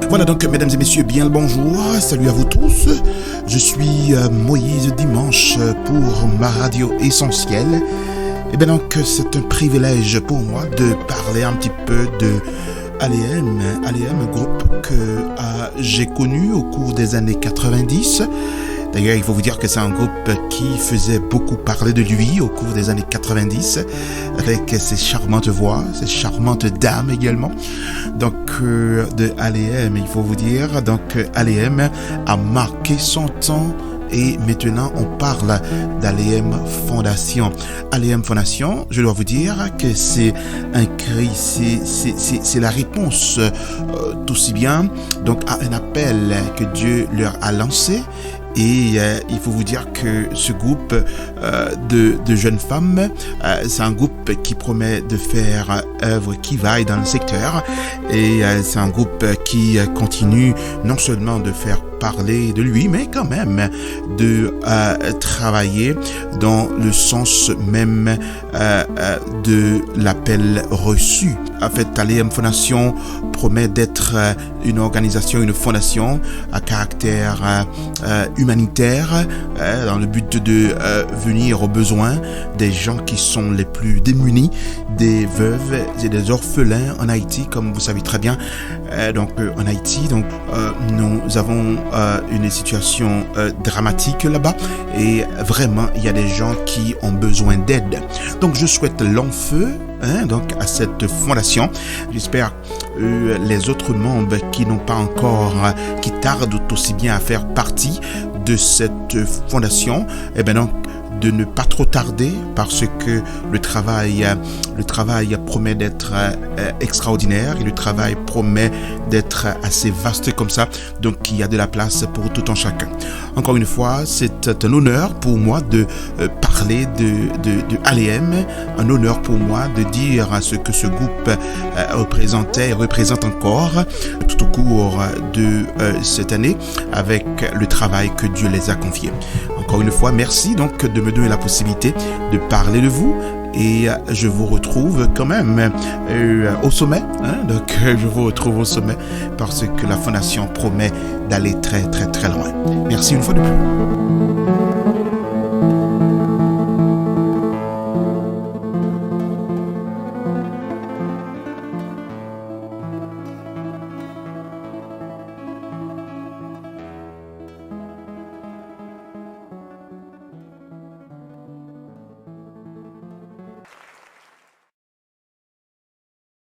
Voilà donc, mesdames et messieurs, bien le bonjour, salut à vous tous. Je suis Moïse Dimanche pour ma radio essentielle. Et bien donc, c'est un privilège pour moi de parler un petit peu de ALM, groupe que j'ai connu au cours des années 90. D'ailleurs, il faut vous dire que c'est un groupe qui faisait beaucoup parler de lui au cours des années 90, avec ses charmantes voix, ses charmantes dames également. Donc, de ALM, il faut vous dire, donc ALM a marqué son temps. Et maintenant, on parle d'ALM Fondation. ALM Fondation, je dois vous dire que c'est un cri, c'est la réponse tout aussi bien donc à un appel que Dieu leur a lancé. Et il faut vous dire que ce groupe de jeunes femmes, c'est un groupe qui promet de faire œuvre qui vaille dans le secteur. Et c'est un groupe qui continue non seulement de faire parler de lui, mais quand même de travailler dans le sens même de l'appel reçu. En fait, ALM Fondation promet d'être une organisation, une fondation à caractère humanitaire dans le but de venir aux besoins des gens qui sont les plus démunis, des veuves et des orphelins en Haïti, comme vous savez très bien. En Haïti, nous avons une situation dramatique là-bas et vraiment il y a des gens qui ont besoin d'aide. Donc je souhaite long feu à cette fondation. J'espère les autres membres qui n'ont pas encore, qui tardent aussi bien à faire partie de cette fondation, de ne pas trop tarder parce que le travail promet d'être extraordinaire et le travail promet d'être assez vaste comme ça. Donc il y a de la place pour tout un chacun. Encore une fois, c'est un honneur pour moi de parler de ALM, un honneur pour moi de dire ce que ce groupe représentait et représente encore tout au cours de cette année avec le travail que Dieu les a confiés. Encore une fois, merci donc de me donner la possibilité de parler de vous et je vous retrouve quand même au sommet. Je vous retrouve au sommet parce que la fondation promet d'aller très très très loin. Merci une fois de plus.